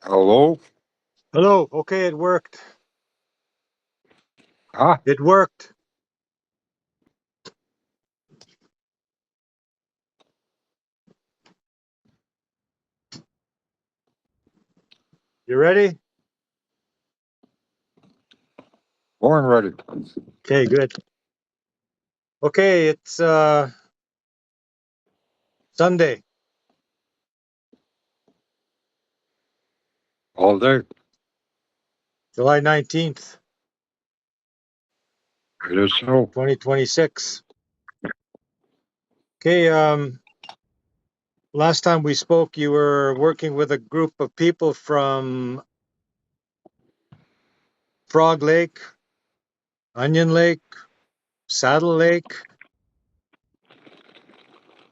Hello? Hello. Okay, it worked. Ah, It worked. You ready? born ready. Okay, good. Okay, it's Sunday, All day. July 19th, It is so. 2026. Okay, last time we spoke, you were working with a group of people from Frog Lake, Onion Lake, Saddle Lake,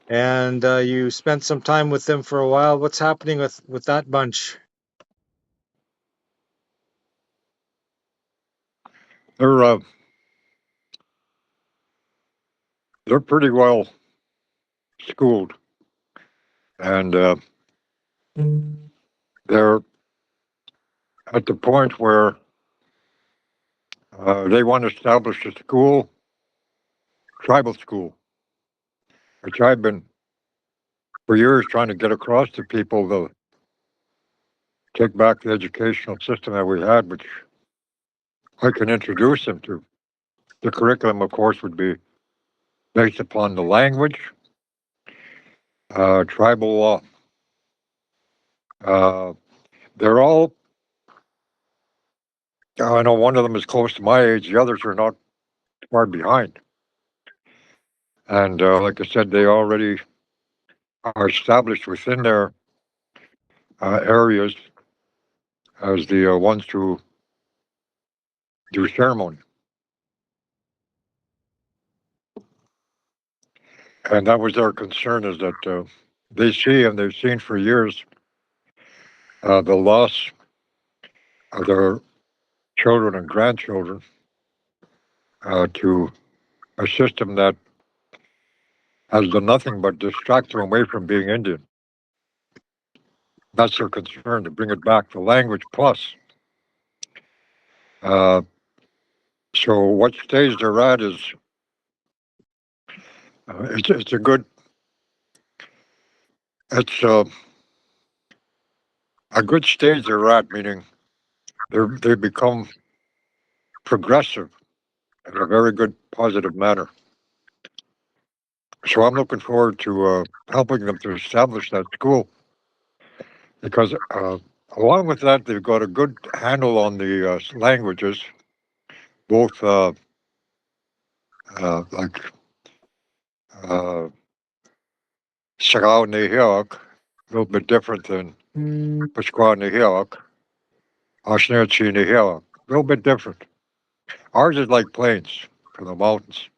and you spent some time with them for a while. What's happening with that bunch? They're uh, they're pretty well schooled, and they're at the point where they want to establish a school, tribal school, which I've been for years trying to get across to people to take back the educational system that we had, which I can introduce them to. The curriculum, of course, would be based upon the language, tribal law. Uh, they're all I know one of them is close to my age. The others are not far behind. And like I said, they already are established within their areas as the ones to do ceremony. And that was their concern is that they see and they've seen for years the loss of their children and grandchildren to a system that has done nothing but distract them away from being Indian. That's their concern to bring it back to language plus. Uh, so what stage they're at is it's a good it's a good stage they're at, meaning they become progressive in a very good positive manner. So I'm looking forward to helping them to establish that school because along with that they've got a good handle on the languages, both like uh, Sagao Nehiawk, a little bit different than Pasqua Nehiawk, Ashnerchi Nehiawk, a little bit different. Ours is like plains from the mountains.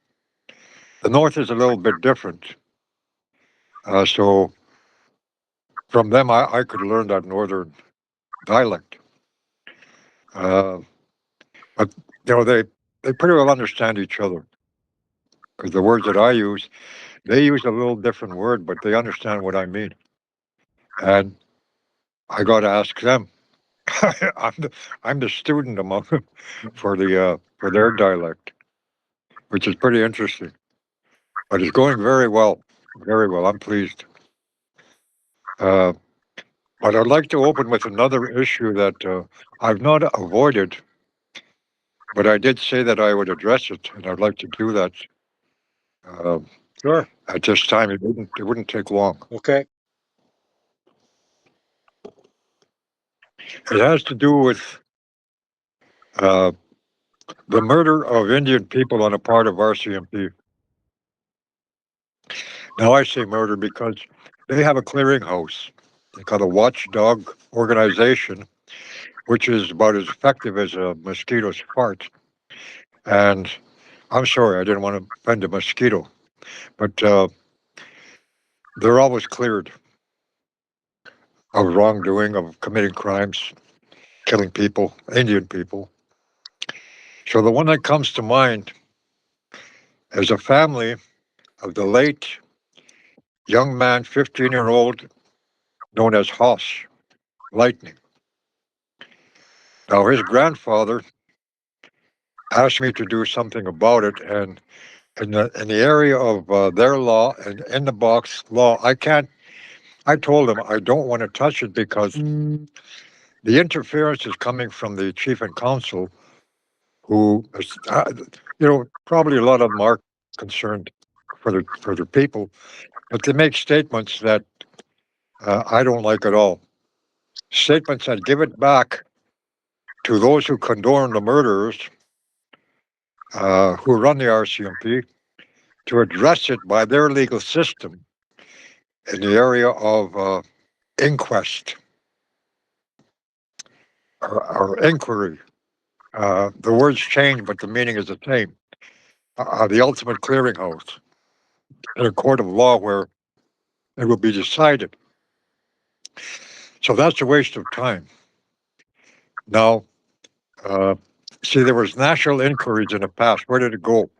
The north is a little bit different. So from them, I could learn that northern dialect. Uh, but they pretty well understand each other because the words that I use, they use a little different word, but they understand what I mean. And I got to ask them. I'm the student among them for their dialect, which is pretty interesting. But it's going very well, very well. I'm pleased. Uh, but I'd like to open with another issue that I've not avoided, but I did say that I would address it, and I'd like to do that uh, Sure. at this time. It wouldn't take long. Okay. It has to do with uh, the murder of Indian people on a part of RCMP. Now I say murder because they have a clearinghouse. They got a watchdog organization, which is about as effective as a mosquito's fart. And I'm sorry, I didn't want to offend a mosquito, but they're always cleared of wrongdoing, of committing crimes, killing people, Indian people. So the one that comes to mind is a family of the late young man, 15-year-old, known as Hoss, Lightning. Now, his grandfather asked me to do something about it, and in the area of their law and in the box law, I can't. I told him I don't want to touch it because the interference is coming from the chief and council, who is, probably a lot of them are concerned for their people, but they make statements that I don't like at all. Statements that give it back to those who condone the murderers, who run the RCMP, to address it by their legal system in the area of inquest or inquiry. The words change, but the meaning is the same. The ultimate clearinghouse in a court of law where it will be decided. So that's a waste of time. Now, uh, see, there was national inquiries in the past. Where did it go?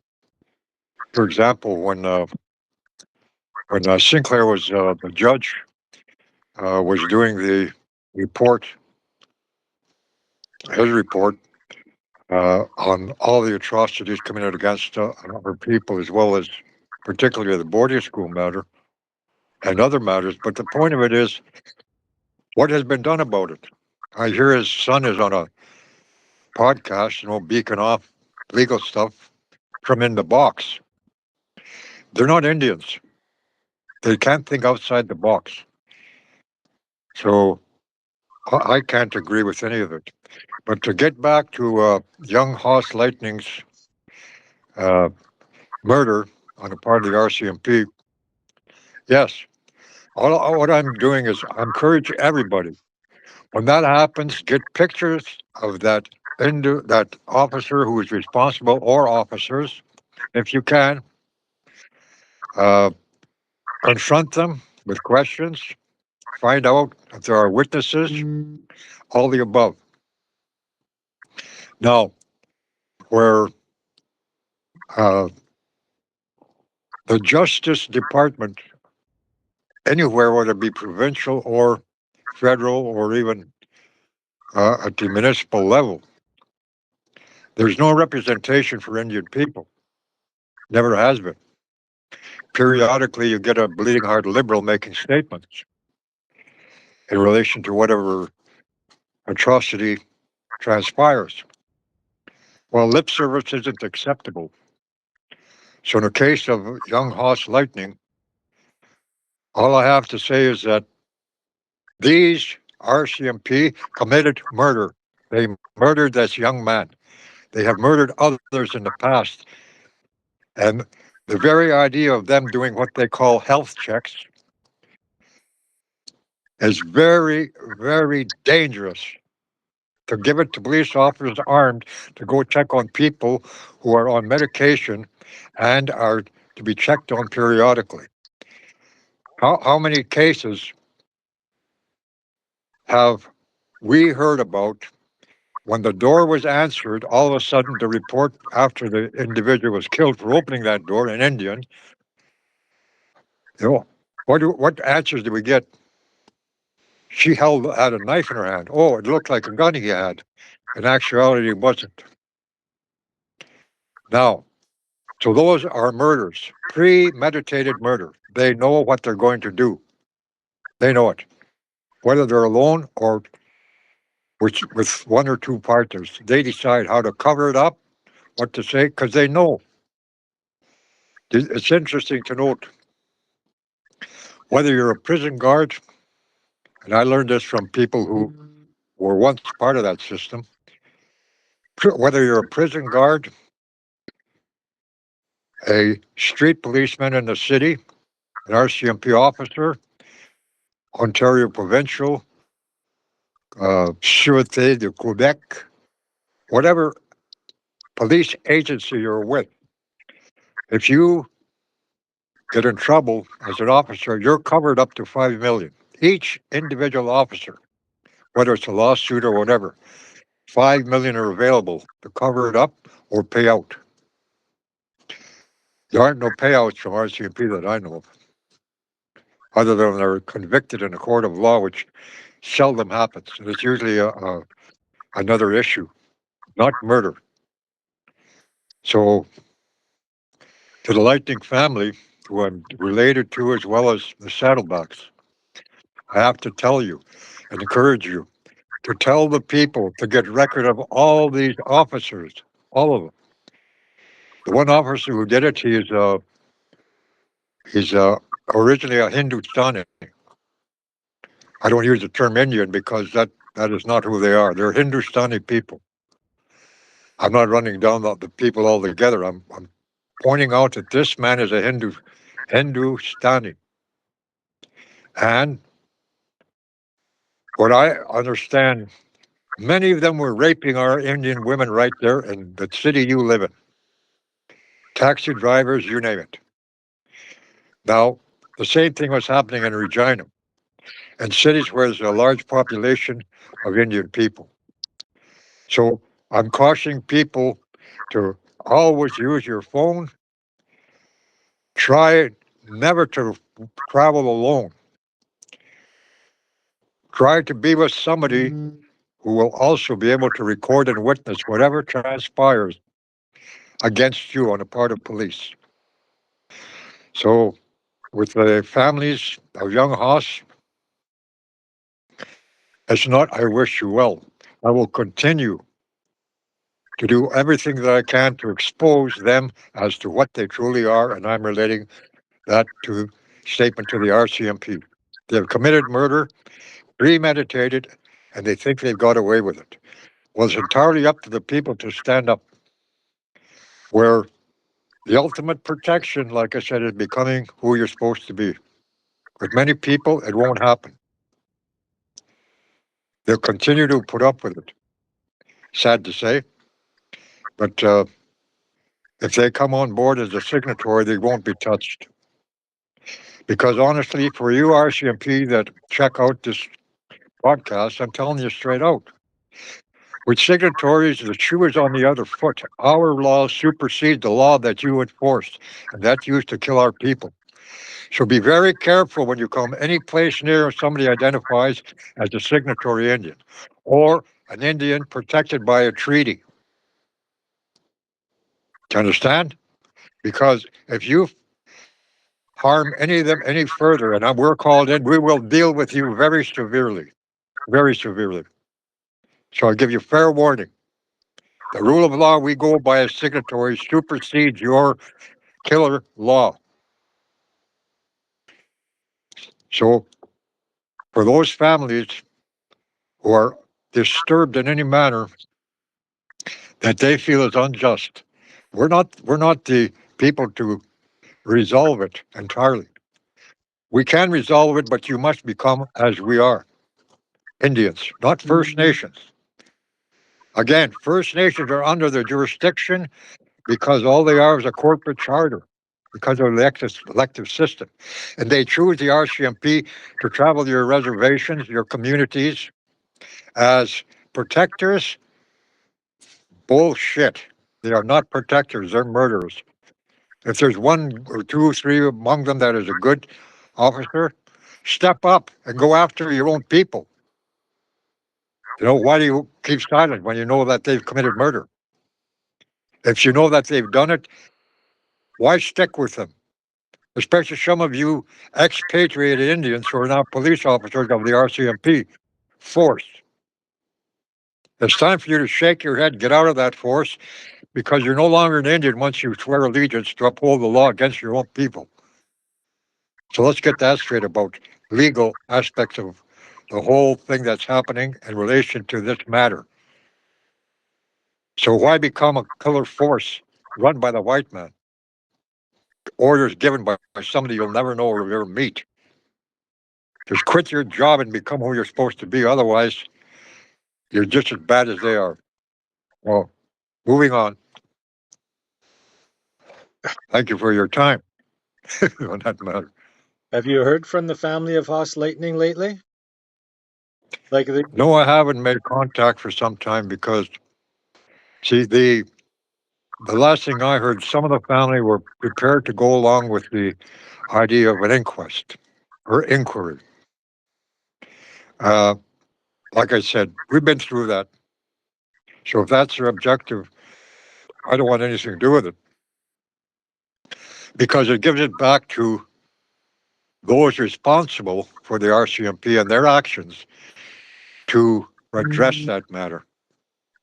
For example, when Sinclair was the judge, was doing the report, his report on all the atrocities committed against our people, as well as particularly the boarding school matter and other matters. But the point of it is, what has been done about it? I hear his son is on a podcast, beacon off legal stuff from in the box. They're not Indians. They can't think outside the box. So I can't agree with any of it. But to get back to young Hoss Lightning's uh, murder on the part of the RCMP, yes, what I'm doing is I encourage everybody, when that happens, get pictures of that officer who is responsible, or officers, if you can. Uh, Confront them with questions, find out if there are witnesses, all the above. Now, where uh, the Justice Department, anywhere, whether it be provincial or federal or even at the municipal level, there's no representation for Indian people. Never has been. Periodically, you get a bleeding heart liberal making statements in relation to whatever atrocity transpires. Well, lip service isn't acceptable. So, in the case of young Hoss Lightning, all I have to say is that these RCMP committed murder. They murdered this young man. They have murdered others in the past. And the very idea of them doing what they call health checks is very, very dangerous. To give it to police officers armed to go check on people who are on medication and are to be checked on periodically. How many cases have we heard about when the door was answered? All of a sudden, the report after the individual was killed for opening that door, an Indian, you know, what answers did we get? She had a knife in her hand. Oh, it looked like a gun he had. In actuality, it wasn't. Now, so those are murders, premeditated murder. They know what they're going to do. They know it. Whether they're alone or with one or two partners, they decide how to cover it up, what to say, because they know. It's interesting to note, whether you're a prison guard, and I learned this from people who were once part of that system, whether you're a prison guard, a street policeman in the city, an RCMP officer, Ontario Provincial, Sûreté de Quebec, whatever police agency you're with, if you get in trouble as an officer, you're covered up to 5 million. Each individual officer, whether it's a lawsuit or whatever, 5 million are available to cover it up or pay out. There aren't no payouts from RCMP that I know of, other than they're convicted in a court of law, which seldom happens. And it's usually another issue, not murder. So, to the Lightning family, who I'm related to as well as the Saddlebacks, I have to tell you and encourage you to tell the people to get record of all these officers, all of them. The one officer who did it, he's originally a Hindustani. I don't use the term Indian because that is not who they are. They're Hindustani people. I'm not running down the people altogether. I'm pointing out that this man is a Hindustani. And what I understand, many of them were raping our Indian women right there in the city you live in. Taxi drivers, you name it. Now, the same thing was happening in Regina and cities where there's a large population of Indian people. So I'm cautioning people to always use your phone. Try never to travel alone. Try to be with somebody who will also be able to record and witness whatever transpires against you on the part of police. So, with the families of young Haas, it's not I wish you well. I will continue to do everything that I can to expose them as to what they truly are, and I'm relating that to statement to the RCMP. They have committed murder, premeditated, and they think they've got away with it. Well, it's entirely up to the people to stand up. Where the ultimate protection, like I said, is becoming who you're supposed to be. With many people, it won't happen. They'll continue to put up with it. Sad to say, but if they come on board as a signatory, they won't be touched. Because honestly, for you RCMP that check out this podcast, I'm telling you straight out. With signatories, the shoe is on the other foot. Our law supersedes the law that you enforced, and that's used to kill our people. So be very careful when you come any place near somebody identifies as a signatory Indian or an Indian protected by a treaty. Do you understand? Because if you harm any of them any further and we're called in, we will deal with you very severely. Very severely. So I give you fair warning. The rule of law we go by as signatories supersedes your killer law. So for those families who are disturbed in any manner that they feel is unjust, we're not the people to resolve it entirely. We can resolve it, but you must become as we are. Indians, not First Nations. Again, First Nations are under the jurisdiction because all they are is a corporate charter because of the elective system. And they choose the RCMP to travel to your reservations, your communities as protectors. Bullshit. They are not protectors, they're murderers. If there's one or two or three among them that is a good officer, step up and go after your own people. Why do you keep silent when you know that they've committed murder? If you know that they've done it, why stick with them? Especially some of you expatriated Indians who are now police officers of the RCMP force. It's time for you to shake your head, get out of that force, because you're no longer an Indian once you swear allegiance to uphold the law against your own people. So let's get that straight about legal aspects of the whole thing that's happening in relation to this matter. So why become a killer force run by the white man? Orders given by somebody you'll never know or ever meet. Just quit your job and become who you're supposed to be. Otherwise, you're just as bad as they are. Well, moving on. Thank you for your time on that matter. Have you heard from the family of Haas Lightning lately? Like the, No, I haven't made contact for some time because, see, the last thing I heard, some of the family were prepared to go along with the idea of an inquest or inquiry. Uh, like I said, we've been through that. So if that's their objective, I don't want anything to do with it because it gives it back to those responsible for the RCMP and their actions to redress that matter.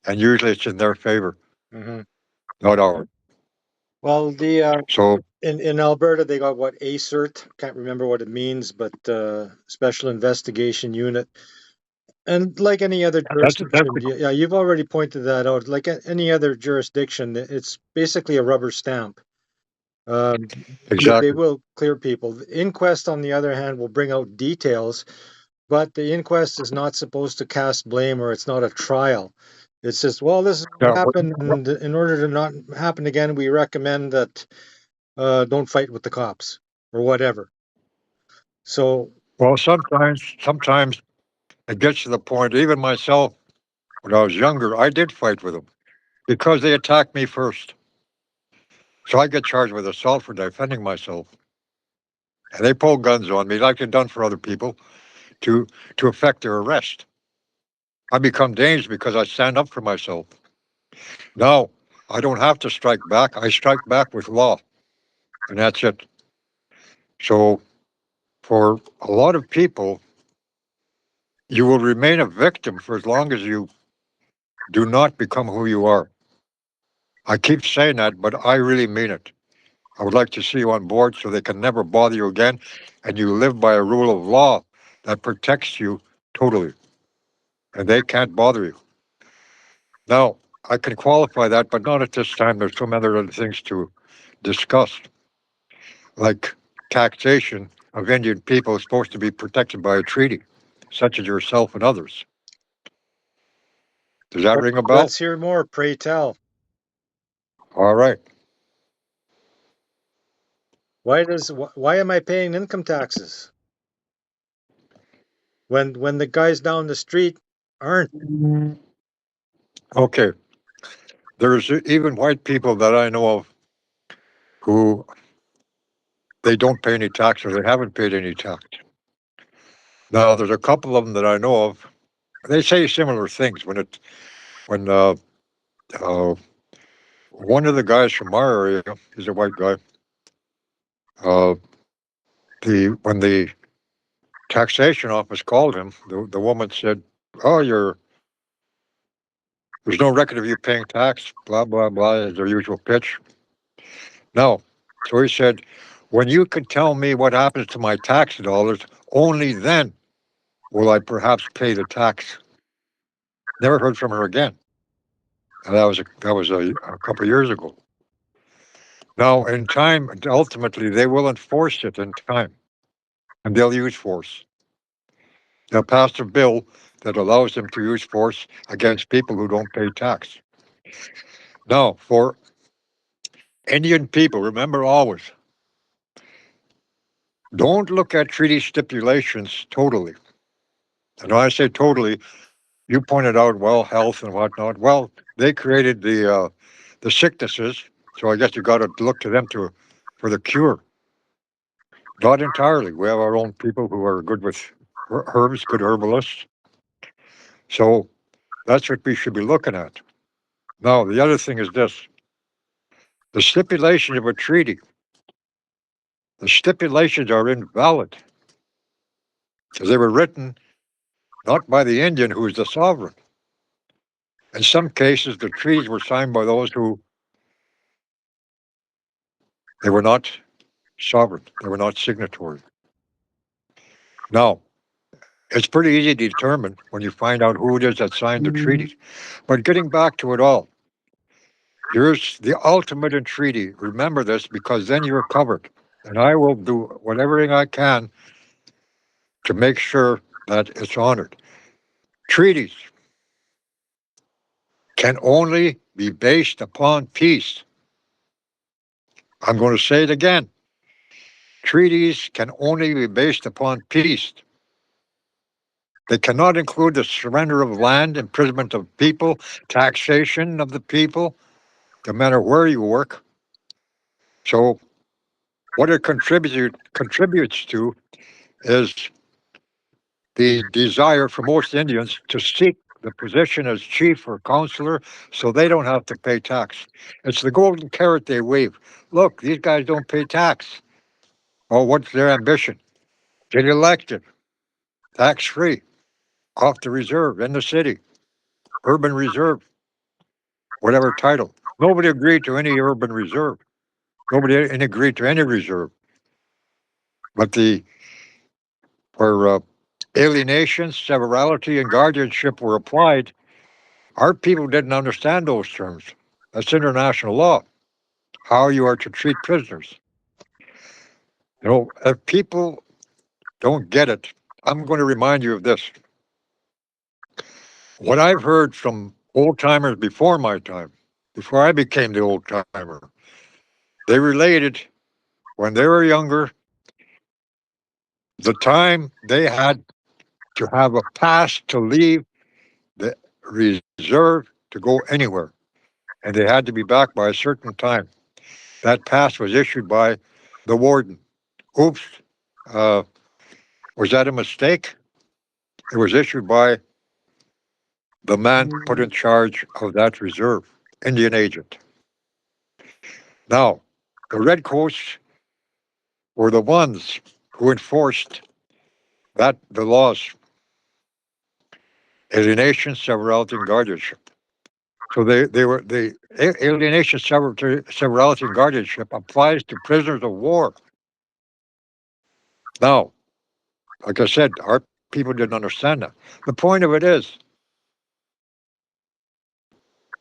And usually it's in their favor, Hmm. not ours. Well, So in Alberta they got what, ACERT? Can't remember what it means, but Special Investigation Unit. And like any other that's jurisdiction, yeah, you've already pointed that out. Like any other jurisdiction, it's basically a rubber stamp. Um, they exactly. will clear people. The inquest, on the other hand, will bring out details, but the inquest is not supposed to cast blame, or it's not a trial. It's just, well, this is what Yeah. happened, and in order to not happen again, we recommend that don't fight with the cops or whatever. So, Well, sometimes it gets to the point. Even myself, when I was younger, I did fight with them because they attacked me first. So I get charged with assault for defending myself, and they pull guns on me like they've done for other people to to effect their arrest. I become dangerous because I stand up for myself. Now I don't have to strike back. I strike back with law, and that's it. So for a lot of people, you will remain a victim for as long as you do not become who you are. I keep saying that, but I really mean it. I would like to see you on board so they can never bother you again and you live by a rule of law that protects you totally and they can't bother you. Now, I can qualify that, but not at this time. There's some other things to discuss, like taxation of Indian people is supposed to be protected by a treaty, such as yourself and others. Does that ring a bell? let's hear more. Pray tell. All right. Why am I paying income taxes when the guys down the street aren't? Okay. There's even white people that I know of who they don't pay any tax or they haven't paid any tax. Now, there's a couple of them that I know of. They say similar things when uh, one of the guys from our area, he's a white guy. Uh, the when the taxation office called him, the woman said, "Oh, there's no record of you paying tax." Blah blah blah is their usual pitch. No, so he said, "When you can tell me what happens to my tax dollars, only then will I perhaps pay the tax." Never heard from her again. And that was a couple of years ago. Now, in time, ultimately, they will enforce it in time, and they'll use force. They'll pass a bill that allows them to use force against people who don't pay tax. Now, for Indian people, remember always, don't look at treaty stipulations totally. And when I say totally, you pointed out, well, health and whatnot. Well, they created the sicknesses, so I guess you got to look to them to for the cure. Not entirely. We have our own people who are good with herbs, good herbalists. So that's what we should be looking at. Now, the other thing is this: the stipulations of a treaty. The stipulations are invalid because they were written not by the Indian who is the sovereign. In some cases, the treaties were signed by those who they were not sovereign. They were not signatory. Now, it's pretty easy to determine when you find out who it is that signed the treaty. But getting back to it all, here's the ultimate in treaty. Remember this because then you're covered. And I will do whatever I can to make sure that it's honored. Treaties can only be based upon peace. I'm going to say it again. Treaties can only be based upon peace. They cannot include the surrender of land, imprisonment of people, taxation of the people, no matter where you work. So, what it contributes to is the desire for most Indians to seek the position as chief or counselor so they don't have to pay tax. It's the golden carrot they wave. Look, these guys don't pay tax. Oh, what's their ambition? Get elected, tax free, off the reserve in the city, urban reserve, whatever title. Nobody agreed to any urban reserve. Nobody agreed to any reserve. But where alienation, severalty, and guardianship were applied, our people didn't understand those terms. That's international law, how you are to treat prisoners. If people don't get it, I'm going to remind you of this. What I've heard from old timers before my time, before I became the old timer, they related when they were younger, the time they had to have a pass to leave the reserve to go anywhere. And they had to be back by a certain time. That pass was issued by the warden. Oops, uh, was that a mistake? It was issued by the man put in charge of that reserve, Indian agent. Now, the redcoats were the ones who enforced the laws, alienation, severalty, and guardianship. So they were the alienation, severalty, and guardianship applies to prisoners of war. Now, like I said, our people didn't understand that. The point of it is,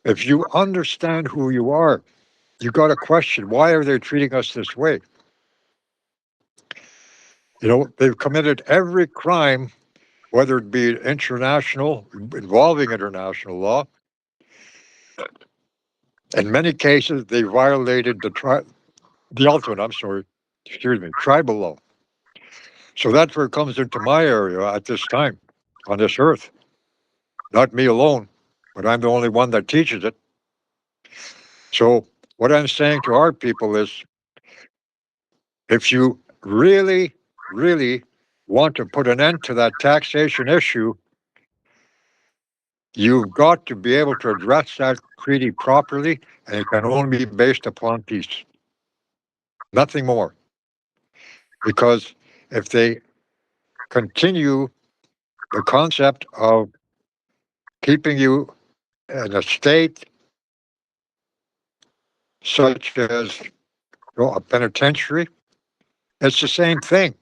if you understand who you are, you got to question, why are they treating us this way? They've committed every crime, whether it be international, involving international law. In many cases, they violated the ultimate, I'm sorry, excuse me, tribal law. So that's where it comes into my area at this time on this earth. Not me alone, but I'm the only one that teaches it. So what I'm saying to our people is, if you really, really want to put an end to that taxation issue, you've got to be able to address that treaty properly, and it can only be based upon peace. Nothing more. Because if they continue the concept of keeping you in a state such as a penitentiary, it's the same thing.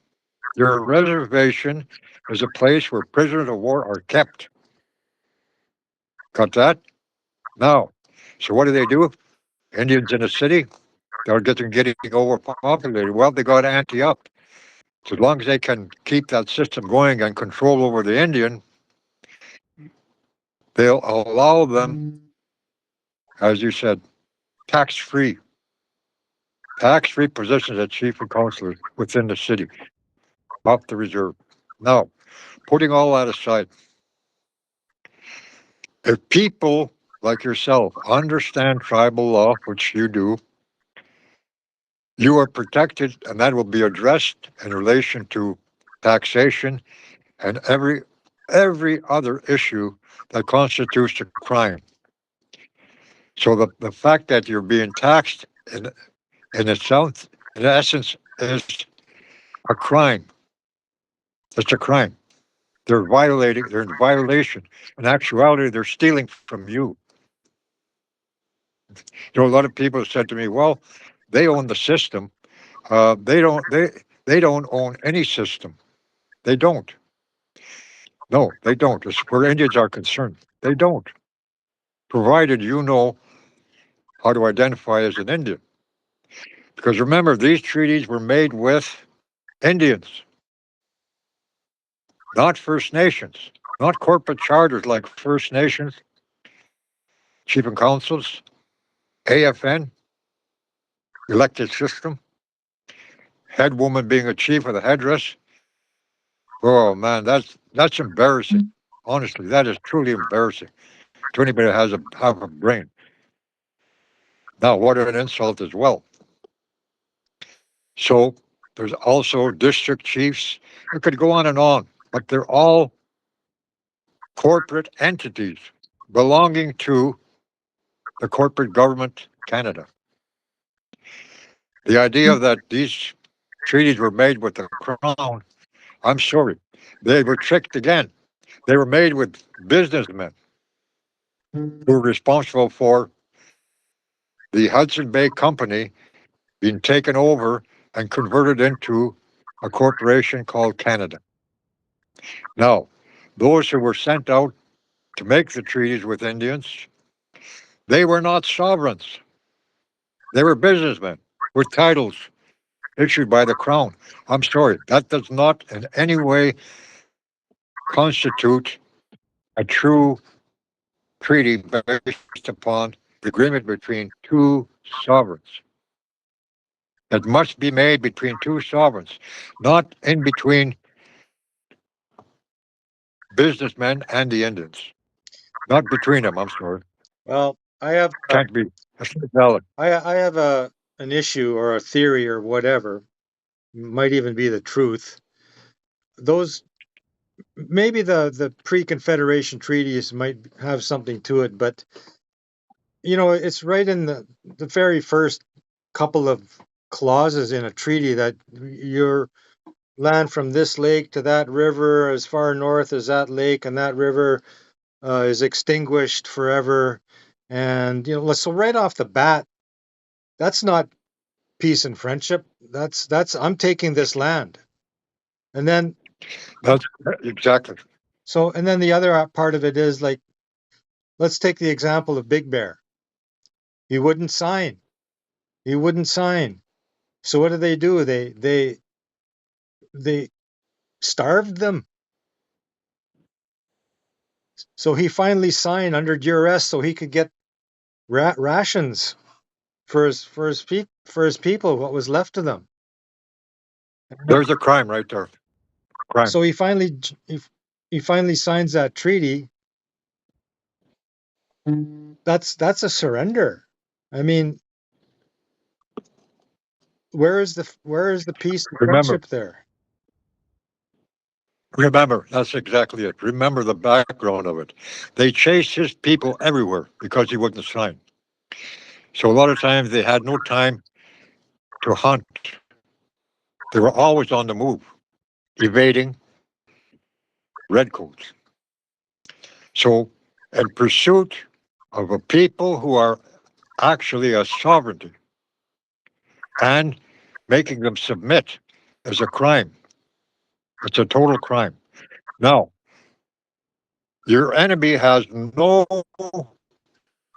Your reservation is a place where prisoners of war are kept. Got that? Now, so what do? Indians in a city, they're getting overpopulated. Well, they got to ante up. So as long as they can keep that system going and control over the Indian, they'll allow them, as you said, tax-free, tax-free positions as chief and counselors within the city, off the reserve. Now, putting all that aside, if people like yourself understand tribal law, which you do, you are protected, and that will be addressed in relation to taxation and every other issue that constitutes a crime. So the fact that you're being taxed in itself, in essence, is a crime. It's a crime. They're in violation. In actuality, they're stealing from you. A lot of people have said to me, well, they own the system. They don't own any system. They don't. No, they don't. As where Indians are concerned, they don't. Provided you know how to identify as an Indian. Because remember, these treaties were made with Indians, not First Nations, not corporate charters like First Nations, chief and councils, AFN, elected system, head woman being a chief with a headdress. Oh man, that's embarrassing. Honestly, that is truly embarrassing to anybody that has have a brain. Now, what an insult as well. So there's also district chiefs. It could go on and on, but they're all corporate entities belonging to the corporate government Canada. The idea that these treaties were made with the crown, I'm sorry, they were tricked again. They were made with businessmen who were responsible for the Hudson Bay Company being taken over and converted into a corporation called Canada. Now, those who were sent out to make the treaties with Indians, they were not sovereigns. They were businessmen with titles issued by the crown. I'm sorry, that does not in any way constitute a true treaty based upon the agreement between two sovereigns. It must be made between two sovereigns, not in between businessmen and the Indians. Not between them, I'm sorry. Well, I have Can't be. That's not valid. I have a an issue or a theory or whatever, might even be the truth. Those maybe the pre-Confederation treaties might have something to it, but it's right in the very first couple of clauses in a treaty that your land from this lake to that river, as far north as that lake and that river, is extinguished forever. And so right off the bat, that's not peace and friendship. That's I'm taking this land. And then That's exactly. and then the other part of it is like, let's take the example of Big Bear. He wouldn't sign. He wouldn't sign. So what do? They starved them. So he finally signed under duress so he could get rations for his people, what was left of them. There's a crime right there. Crime. So he finally signs that treaty. That's a surrender. I mean, where is the peace and Remember, friendship there? remember, that's exactly it. Remember the background of it. They chased his people everywhere because he wouldn't sign. So a lot of times they had no time to hunt. They were always on the move, evading redcoats. So, in pursuit of a people who are actually a sovereignty and making them submit is a crime. It's a total crime. Now, your enemy has no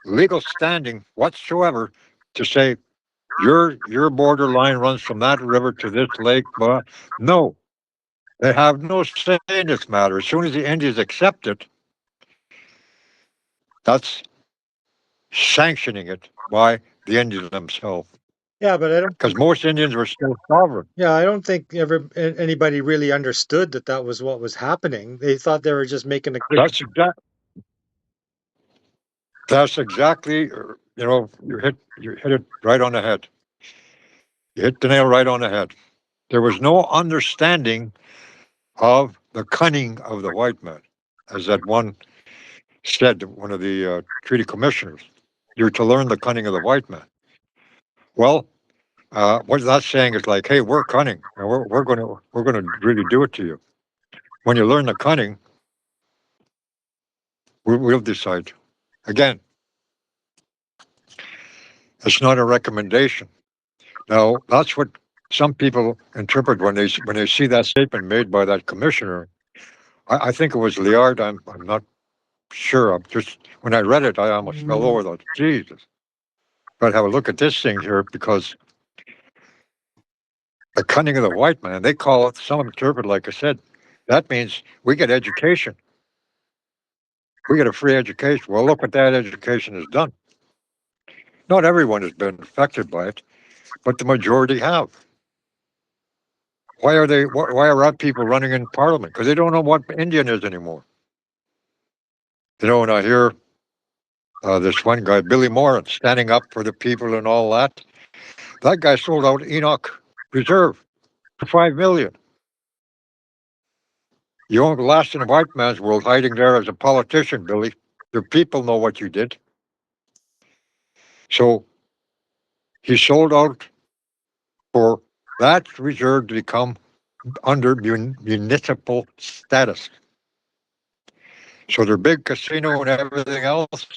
legal standing whatsoever to say your borderline runs from that river to this lake. But no, they have no say in this matter. As soon as the Indians accept it, that's sanctioning it by the Indians themselves. Yeah, but I don't Because most Indians were still sovereign. yeah, I don't think anybody really understood that was what was happening. They thought they were just making a good. That's exact. That's exactly. You hit it right on the head. You hit the nail right on the head. There was no understanding of the cunning of the white man, as that one said, one of the treaty commissioners. You're to learn the cunning of the white man. Well, what that's saying is like, hey, we're cunning, and we're gonna really do it to you. When you learn the cunning, we'll decide. Again, it's not a recommendation. Now, that's what some people interpret when they see that statement made by that commissioner. I think it was Liard. I'm not sure. I'm just when I read it, I almost fell over. Thought, Jesus, but have a look at this thing here because the cunning of the white man. They call it. Some interpret, like I said, that means we get education. We get a free education. Well, look what that education has done. Not everyone has been affected by it, but the majority have. Why are they? Why are our people running in parliament? Because they don't know what Indian is anymore. And I hear this one guy, Billy Moore, standing up for the people and all that. That guy sold out Enoch Reserve for $5 million. You won't last in a white man's world hiding there as a politician, Billy. The people know what you did. So he sold out for that reserve to become under municipal status. So their big casino and everything else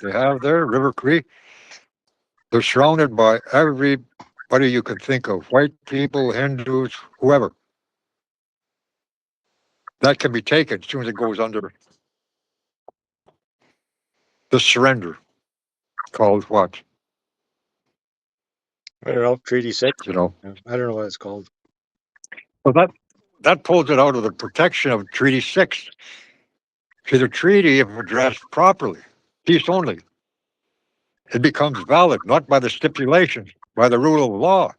they have there, River Cree, they're surrounded by everybody you can think of, white people, Hindus, whoever. That can be taken as soon as it goes under the surrender, called what? I don't know, Treaty 6. You know. I don't know what it's called. So that pulls it out of the protection of Treaty 6. See, the treaty, if addressed properly, peace only, it becomes valid, not by the stipulations, by the rule of law.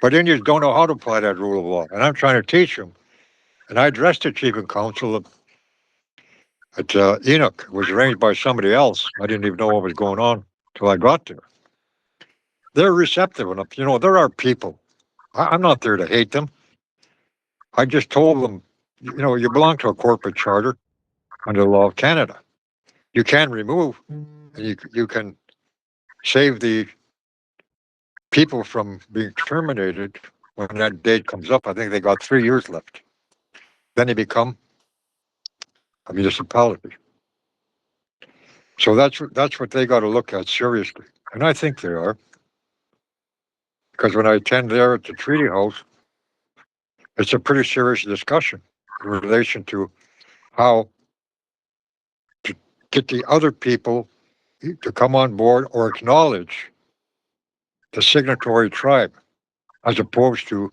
But Indians don't know how to apply that rule of law. And I'm trying to teach them. And I addressed the chief and council at Enoch. It was arranged by somebody else. I didn't even know what was going on till I got there. They're receptive enough. You know, they're our people. I'm not there to hate them. I just told them, you know, you belong to a corporate charter under the law of Canada. You can remove, and you can save the people from being terminated when that date comes up. I think they got 3 years left. Then they become a municipality. So that's what they got to look at seriously, and I think they are. Because when I attend there at the Treaty House, it's a pretty serious discussion in relation to how to get the other people to come on board or acknowledge the signatory tribe as opposed to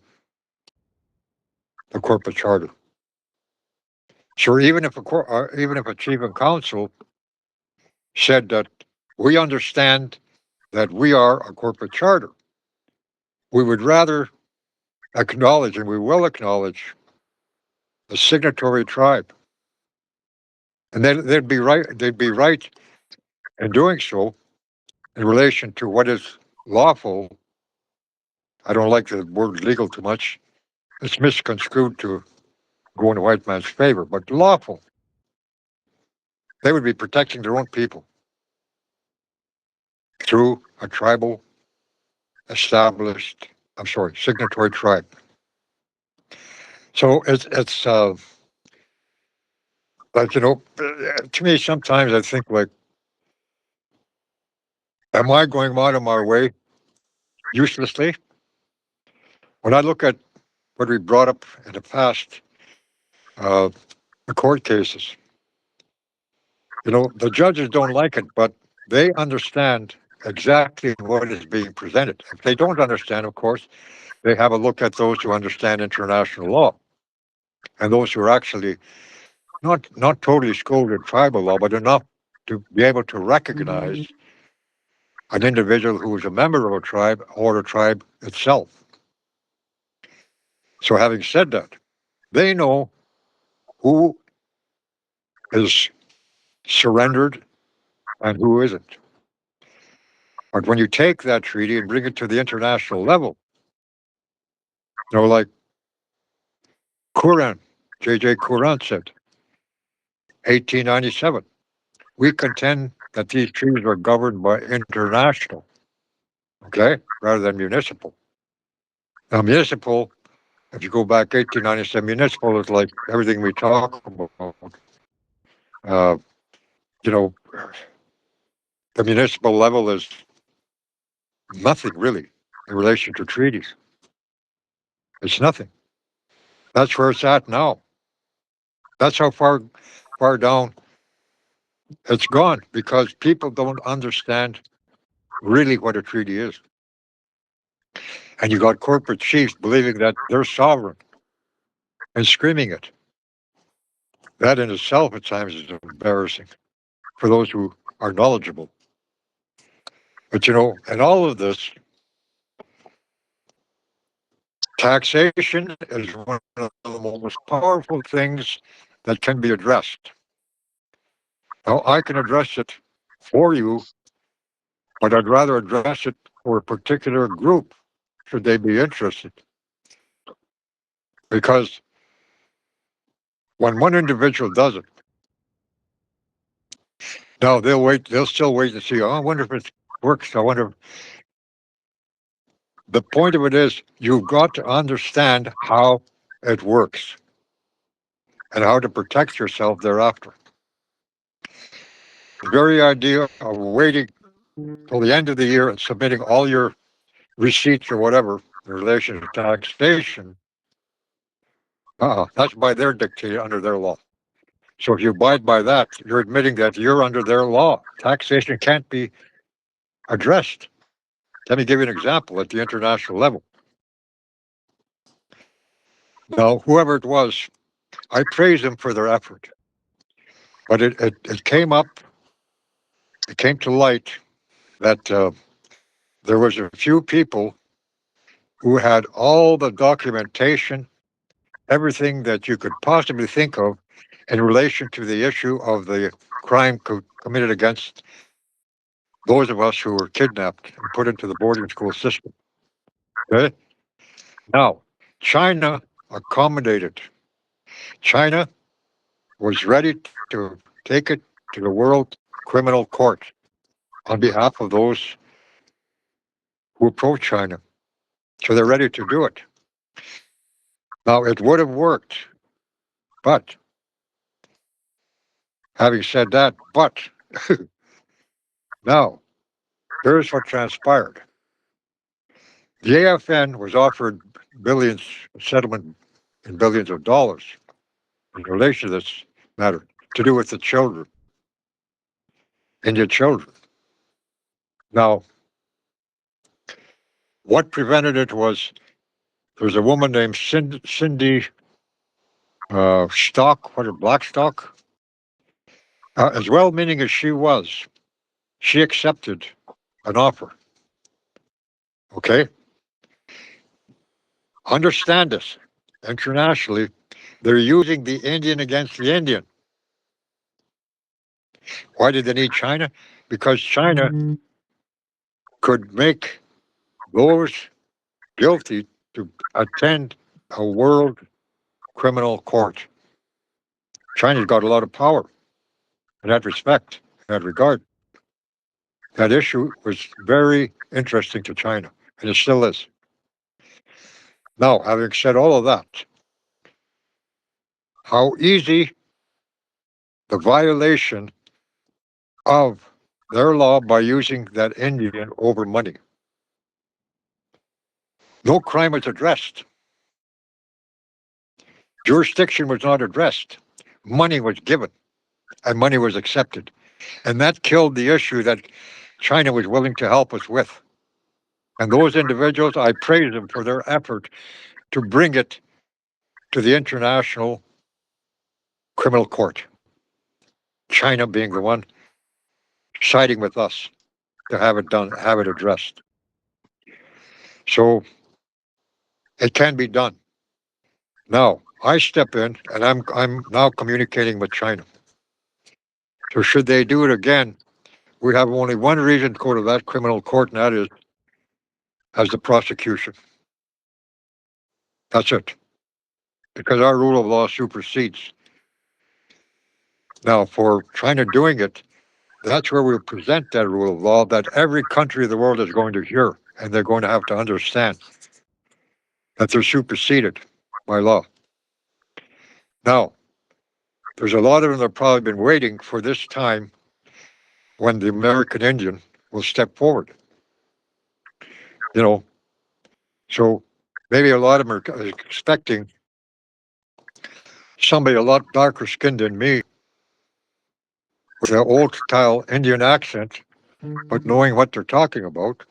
the corporate charter. So even if a chief and council said that we understand that we are a corporate charter, we would rather acknowledge, and we will acknowledge, the signatory tribe, and then they'd be right. They'd be right in doing so in relation to what is lawful. I don't like the word legal too much. It's misconstrued to go in the white man's favor, but lawful. They would be protecting their own people through a tribal established, I'm sorry, signatory tribe. So it's like, you know, to me, sometimes I think, like, am I going out of my way uselessly? When I look at what we brought up in the past, uh, the court cases, you know, the judges don't like it, but they understand exactly what is being presented. If they don't understand, of course, they have a look at those who understand international law and those who are actually not totally schooled in tribal law, but enough to be able to recognize an individual who is a member of a tribe or the tribe itself. So, having said that, they know who is surrendered and who isn't. But when you take that treaty and bring it to the international level, you know, like Curran, J.J. Curran said, 1897, we contend that these treaties are governed by international, okay, rather than municipal. Now, municipal, if you go back 1897, municipal is like everything we talk about. Uh, you know, the municipal level is nothing really in relation to treaties. It's nothing. That's where it's at now. That's how far down it's gone because people don't understand really what a treaty is. And you got corporate chiefs believing that they're sovereign and screaming it. That in itself at times is embarrassing for those who are knowledgeable. But you know, in all of this, taxation is one of the most powerful things that can be addressed. Now, I can address it for you, but I'd rather address it for a particular group, should they be interested. Because When one individual does it, now they'll wait. They'll still wait to see. Oh, I wonder if it works. I wonder. The point of it is, you've got to understand how it works and how to protect yourself thereafter. The very idea of waiting till the end of the year and submitting all your receipts or whatever in relation to taxation, that's by their dictate under their law. So if you abide by that, you're admitting that you're under their law. Taxation can't be addressed. Let me give you an example at the international level. Now, whoever it was, I praise them for their effort. But it came up, it came to light that there was a few people who had all the documentation, everything that you could possibly think of in relation to the issue of the crime committed against those of us who were kidnapped and put into the boarding school system. Okay? Now, China accommodated. China was ready to take it to the World Criminal Court on behalf of those who approached China. So they're ready to do it. Now, it would have worked, but having said that, but now here's what transpired. The AFN was offered billions, settlement in billions of dollars in relation to this matter to do with the children, Indian children. Now, what prevented it was there's a woman named Cindy Stock, what, Blackstock? As well meaning as she was, she accepted an offer. Okay? Understand this. Internationally, they're using the Indian against the Indian. Why did they need China? Because China could make those guilty to attend a world criminal court. China's got a lot of power in that respect, in that regard. That issue was very interesting to China, and it still is. Now, having said all of that, how easy the violation of their law by using that Indian over money. No crime was addressed. Jurisdiction was not addressed. Money was given and money was accepted. And that killed the issue that China was willing to help us with. And those individuals, I praise them for their effort to bring it to the International Criminal Court. China being the one siding with us to have it done, have it addressed. So it can be done. Now, I step in and I'm now communicating with China. So should they do it again, we have only one reason to go to that criminal court, and that is as the prosecution. That's it. Because our rule of law supersedes. Now, for China doing it, that's where we present that rule of law that every country of the world is going to hear, and they're going to have to understand that they're superseded by law. Now, there's a lot of them that have probably been waiting for this time when the American Indian will step forward. You know, so maybe a lot of them are expecting somebody a lot darker skinned than me with an old style Indian accent, but knowing what they're talking about,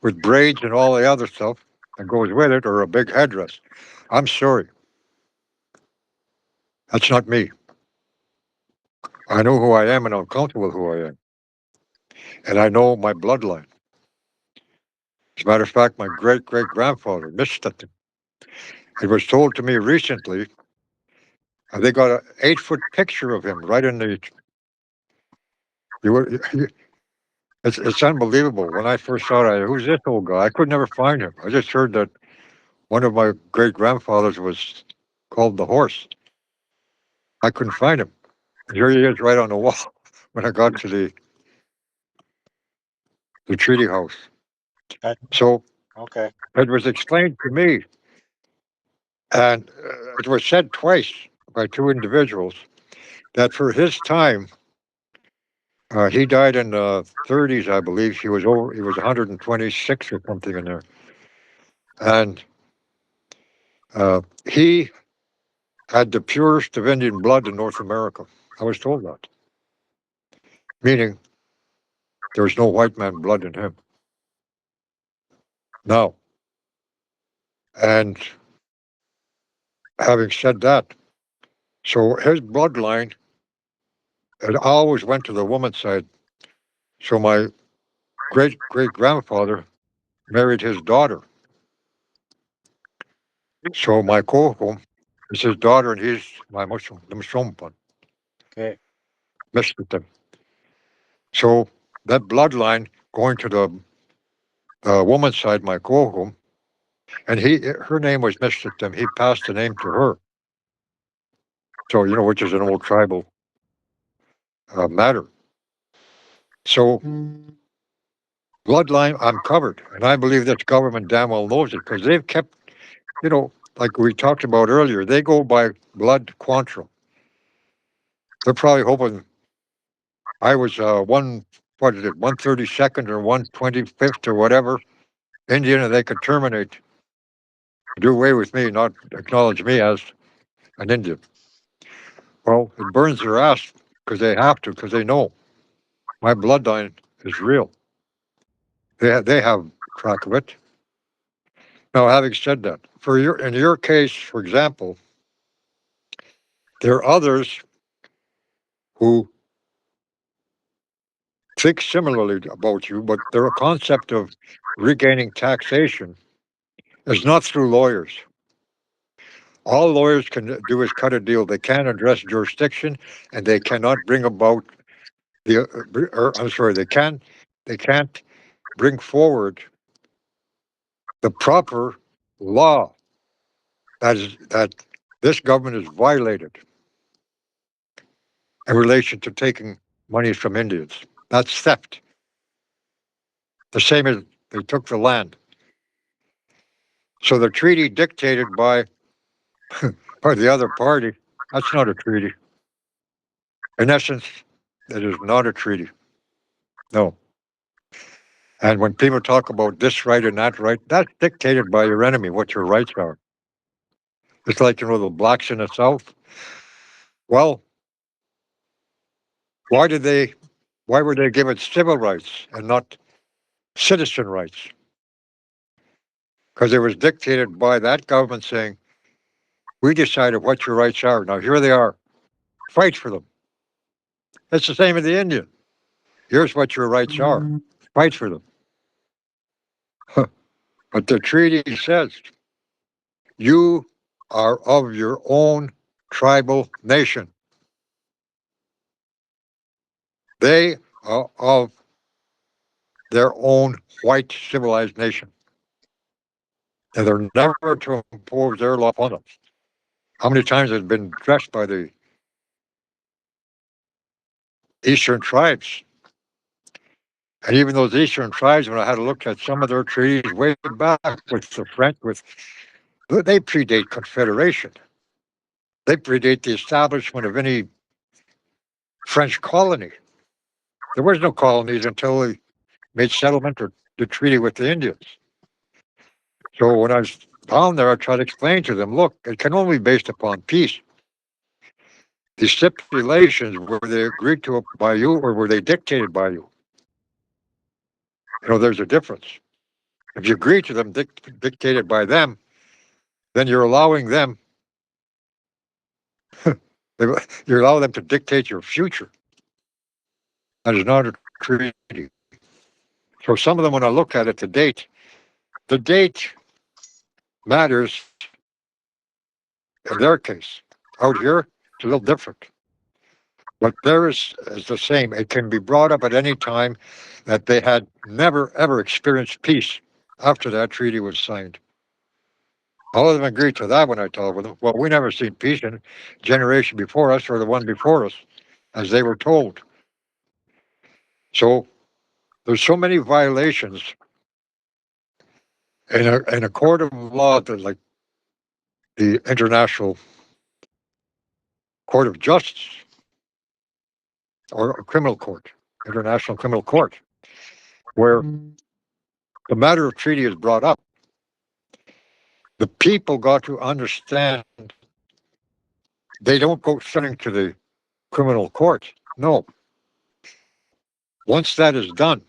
with braids and all the other stuff that goes with it, or a big headdress. I'm sorry. That's not me. I know who I am and I'm comfortable with who I am. And I know my bloodline. As a matter of fact, my great great grandfather missed it. It was told to me recently, and they got an 8-foot picture of him right in the. You were, it's unbelievable. When I first saw it, who's this old guy? I could never find him. I just heard that one of my great grandfathers was called the horse. I couldn't find him. Here he is right on the wall when I got to the treaty house. That, So okay. it was explained to me, and it was said twice by two individuals that for his time, he died in the 30s, I believe. He was over. He was 126 or something in there, and he had the purest of Indian blood in North America. I was told that, meaning there was no white man blood in him. Now, and having said that, so his bloodline, it always went to the woman's side. So my great great grandfather married his daughter. So my kohom is his daughter, and he's my Muslim, the Muslim one, Okay. Muslim. So that bloodline going to the woman's side, my kohom, and her name was Muslim. He passed the name to her. So which is an old tribal matter. So bloodline, I'm covered, and I believe this government damn well knows it because they've kept, like we talked about earlier, they go by blood quantum. They're probably hoping I was what is it, 132nd or 125th or whatever Indian, and they could terminate, do away with me, not acknowledge me as an Indian. Well, it burns their ass because they have to, because they know my bloodline is real. They have track of it. Now, having said that, in your case, for example, there are others who think similarly about you, but their concept of regaining taxation is not through lawyers. All lawyers can do is cut a deal. They can't address jurisdiction, and they cannot bring about I'm sorry, they can't bring forward the proper law that this government has violated in relation to taking money from Indians. That's theft. The same as they took the land. So the treaty dictated by the other party, that's not a treaty. In essence, it is not a treaty. No. And when people talk about this right and that right, that's dictated by your enemy, what your rights are. It's like, the blacks in the South. Well, why did they why were they given civil rights and not citizen rights? Because it was dictated by that government saying, we decided what your rights are. Now here they are. Fight for them. It's the same with the Indian. Here's what your rights are. Fight for them. But the treaty says you are of your own tribal nation. They are of their own white civilized nation. And they're never to impose their law upon them. How many times has it been addressed by the Eastern tribes? And even those Eastern tribes, when I had a look at some of their treaties way back with the French, they predate Confederation. They predate the establishment of any French colony. There was no colonies until they made settlement or the treaty with the Indians. So when I was down there, I tried to explain to them, look, it can only be based upon peace. The stipulations, were they agreed to by you or were they dictated by you? There's a difference. If you agree to them dictated by them, then you're allowing them, you allow them to dictate your future. That is not a treaty. So some of them, when I look at it, the date matters in their case. Out here, it's a little different. But theirs is the same. It can be brought up at any time that they had never, ever experienced peace after that treaty was signed. All of them agreed to that when I talked with them. Well, we never seen peace in generation before us or the one before us, as they were told. So there's so many violations in a court of law that like the International Court of Justice or a criminal court, International Criminal Court, where the matter of treaty is brought up. The people got to understand they don't go straight to the criminal court. No. Once that is done,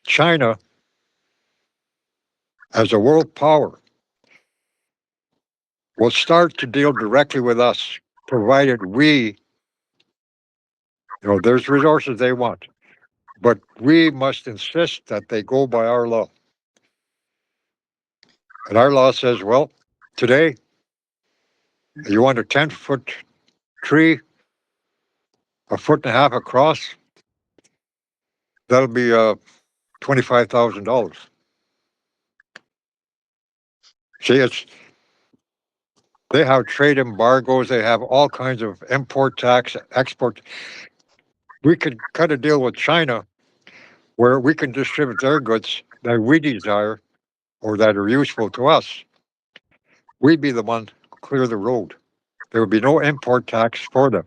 China, as a world power, will start to deal directly with us, provided we, there's resources they want. But we must insist that they go by our law. And our law says, well, today, you want a 10-foot tree, a foot and a half across, that'll be $25,000. See, they have trade embargoes, they have all kinds of import tax, export. We could cut a deal with China where we can distribute their goods that we desire or that are useful to us. We'd be the one to clear the road. There would be no import tax for them.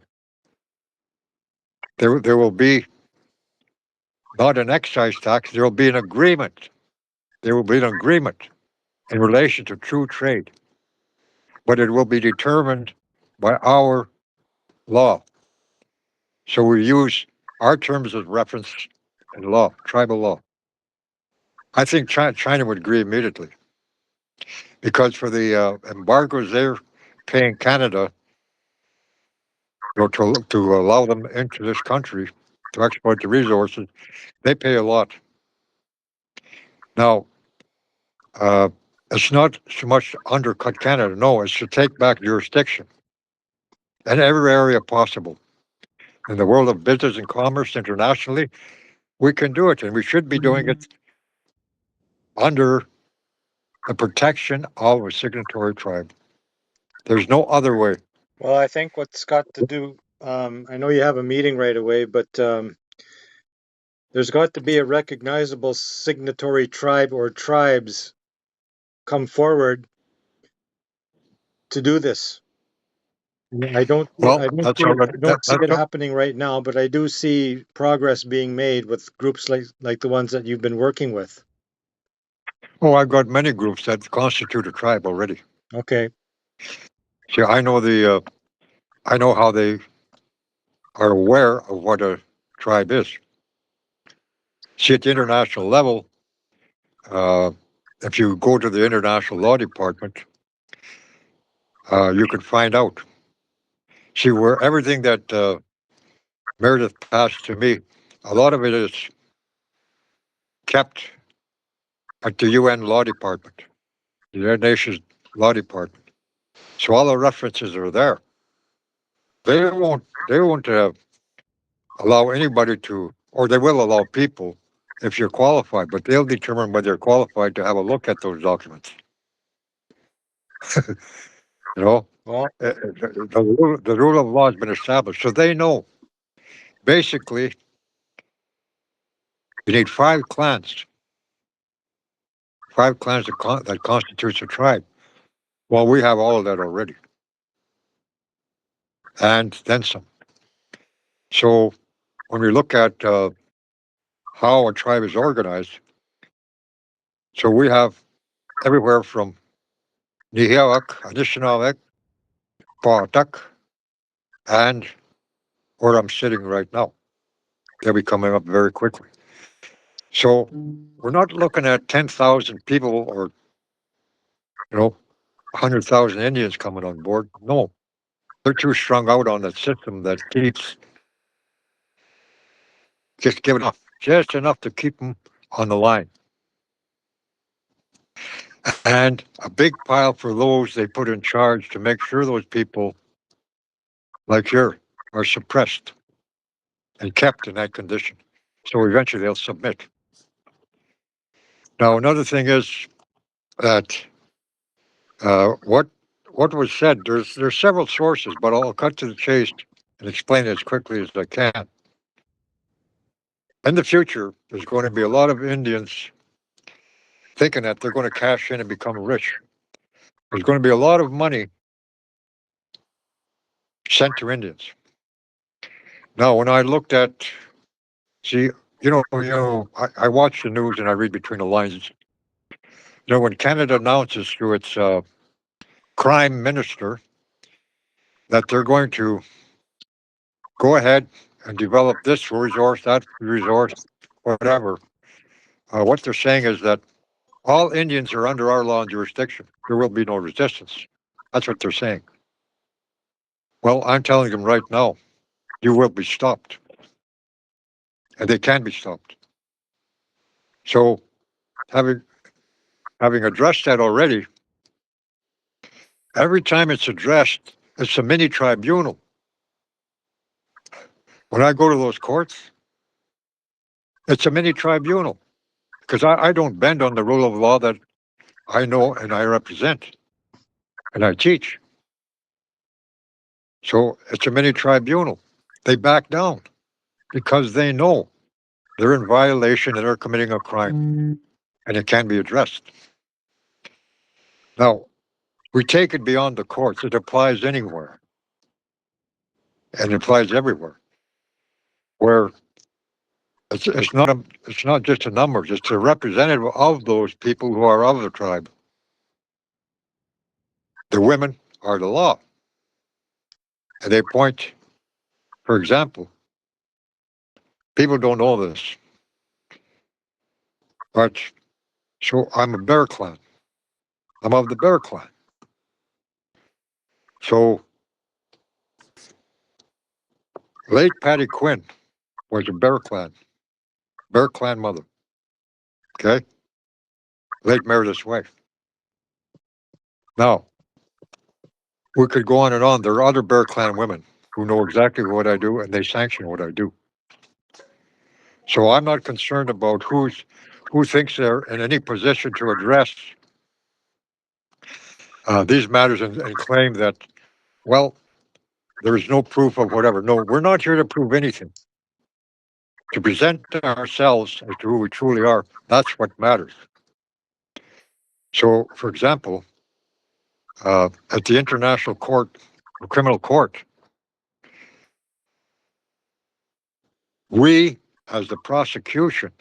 There will be not an excise tax, there will be an agreement. There will be an agreement in relation to true trade, but it will be determined by our law. So we use our terms as reference in law, tribal law. I think China would agree immediately because for the embargoes they're paying Canada, to allow them into this country to exploit the resources, they pay a lot. Now, uh, it's not so much to undercut Canada. No, it's to take back jurisdiction in every area possible. In the world of business and commerce internationally, we can do it, and we should be doing it under the protection of a signatory tribe. There's no other way. Well, I think what's got to do, I know you have a meeting right away, but there's got to be a recognizable signatory tribe or tribes come forward to do this. I don't, Well, I don't that's see it, already I don't see it that. happening right now, but I do see progress being made with groups like the ones that you've been working with. Oh, I've got many groups that constitute a tribe already. Okay. See, I know how they are aware of what a tribe is. See, at the international level, uh, if you go to the International Law Department, you can find out. See, where everything that Meredith passed to me, a lot of it is kept at the UN Law Department, the United Nations Law Department. So all the references are there. They won't allow anybody to, or they will allow people if you're qualified, but they'll determine whether you're qualified to have a look at those documents. You know, Well, the rule of law has been established, so they know. Basically, you need five clans that constitutes a tribe. Well, we have all of that already, and then some. So when we look at how a tribe is organized, so we have everywhere from Nihilak, Anishinaabe, Pawtuck, and where I'm sitting right now. They'll be coming up very quickly. So we're not looking at 10,000 people or, 100,000 Indians coming on board. No, they're too strung out on that system that keeps just giving up, just enough to keep them on the line. And a big pile for those they put in charge to make sure those people, like here, are suppressed and kept in that condition. So eventually they'll submit. Now, another thing is that What was said? There's several sources, but I'll cut to the chase and explain it as quickly as I can. In the future, there's going to be a lot of Indians thinking that they're going to cash in and become rich. There's going to be a lot of money sent to Indians. Now, when I looked at, see, I watch the news and I read between the lines. When Canada announces through its crime minister that they're going to go ahead and develop this resource, that resource, whatever, what they're saying is that all Indians are under our law and jurisdiction. There will be no resistance. That's what they're saying. Well, I'm telling them right now, you will be stopped. And they can be stopped. So having addressed that already, every time it's addressed, it's a mini tribunal. When I go to those courts, it's a mini tribunal because I don't bend on the rule of law that I know and I represent and I teach. So it's a mini tribunal. They back down because they know they're in violation and they're committing a crime and it can be addressed. Now, we take it beyond the courts. It applies anywhere and it applies everywhere where it's not just a number, it's a representative of those people who are of the tribe. The women are the law. And they point, for example, people don't know this, but so I'm a Bear Clan. I'm of the Bear Clan. So late Patty Quinn was a Bear Clan mother. Okay? Late Meredith's wife. Now, we could go on and on. There are other Bear Clan women who know exactly what I do and they sanction what I do. So I'm not concerned about who thinks they're in any position to address these matters and claim that, well, there is no proof of whatever. No, we're not here to prove anything. To present ourselves as to who we truly are, that's what matters. So, for example, at the International Court, Criminal Court, we, as the prosecution,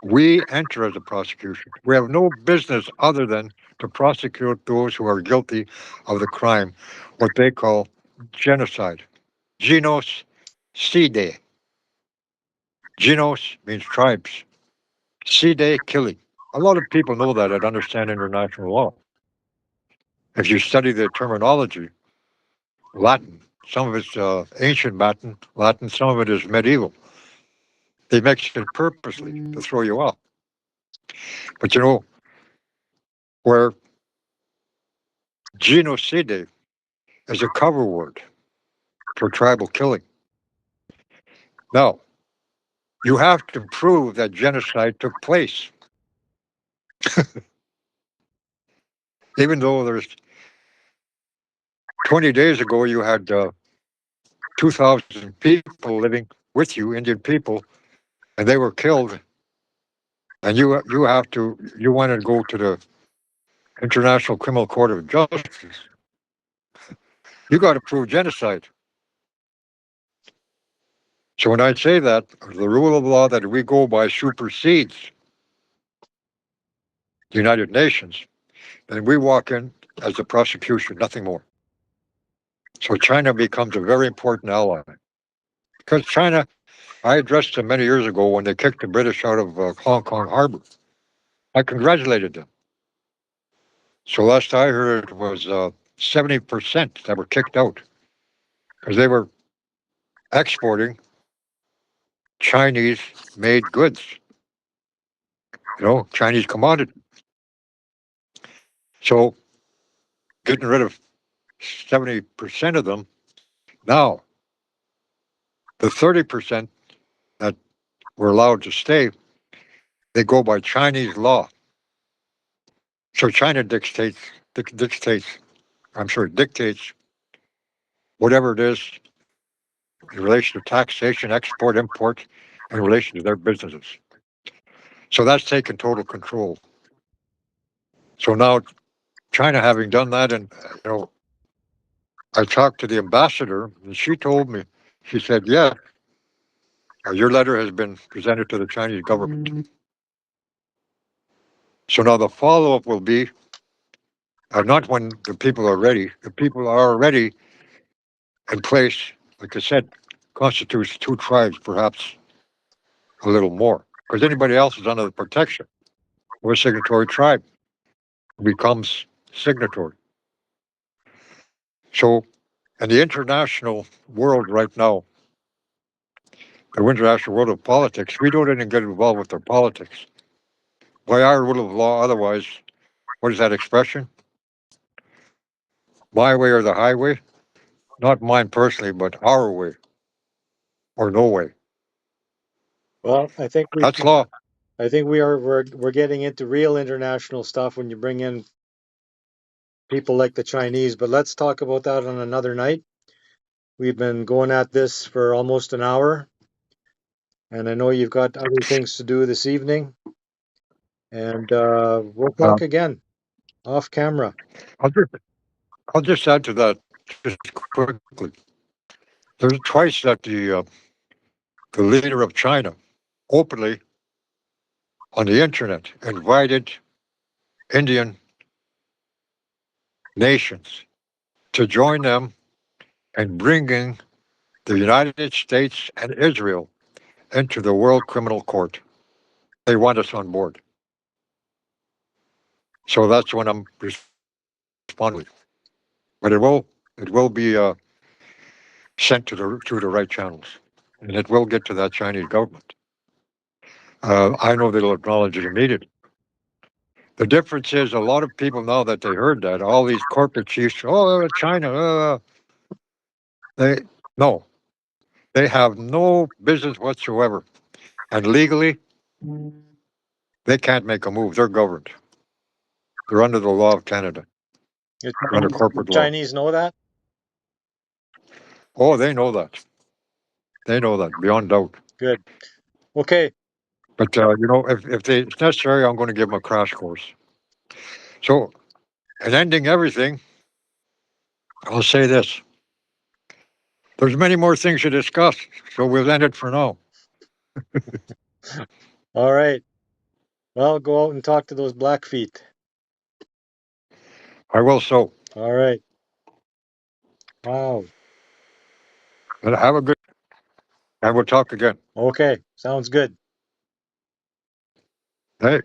we enter as a prosecution. We have no business other than to prosecute those who are guilty of the crime, what they call genocide. Genocide. Genos means tribes. Cide, killing. A lot of people know that understand international law. If you study the terminology, Latin, some of it's ancient Latin, some of it is medieval. They mix it purposely to throw you off. But where genocide is a cover word for tribal killing. Now, you have to prove that genocide took place. Even though there's 20 days ago you had 2,000 people living with you, Indian people, and they were killed, and you want to go to the International Criminal Court of Justice. You got to prove genocide. So when I say that, the rule of law that we go by supersedes the United Nations, then we walk in as the prosecution, nothing more. So China becomes a very important ally. Because China, I addressed them many years ago when they kicked the British out of Hong Kong Harbor. I congratulated them. So last I heard it was 70% that were kicked out because they were exporting Chinese made goods, Chinese commodity. So getting rid of 70% of them. Now, the 30% that were allowed to stay, they go by Chinese law. So China dictates, I'm sure, dictates whatever it is in relation to taxation, export, import, in relation to their businesses. So that's taken total control. So now China having done that, and I talked to the ambassador, and she told me, she said, "Yeah, your letter has been presented to the Chinese government." So now the follow up will be not when the people are ready. The people are already in place. Like I said, constitutes two tribes, perhaps a little more, because anybody else is under the protection of a signatory tribe who becomes signatory. So, in the international world right now, the international world of politics, we don't even get involved with their politics. By our rule of law, otherwise, what is that expression? My way or the highway? Not mine personally, but our way or no way. Well, That's law. I think we're getting into real international stuff when you bring in people like the Chinese, but let's talk about that on another night. We've been going at this for almost an hour, and I know you've got other things to do this evening, and we'll Uh, talk again off camera. I'll just I'll just add to that just quickly. There's twice that the leader of China openly on the internet invited Indian nations to join them in bringing the United States and Israel into the World Criminal Court. They want us on board. So that's when I'm responding. But it will be sent to the right channels, and it will get to that Chinese government. I know they'll acknowledge it immediately. The difference is a lot of people now that they heard that all these corporate chiefs, oh China, they no, they have no business whatsoever, and legally they can't make a move. They're governed. They're under the law of Canada. They're under The corporate law. Chinese know that? Oh, they know that. They know that beyond doubt. Good. Okay. But if it's necessary, I'm going to give them a crash course. So, in ending everything, I'll say this: there's many more things to discuss, so we'll end it for now. All right. Well, go out and talk to those Blackfeet. I will so. All right. Wow. And have a good. And we'll talk again. Okay. Sounds good. Hey.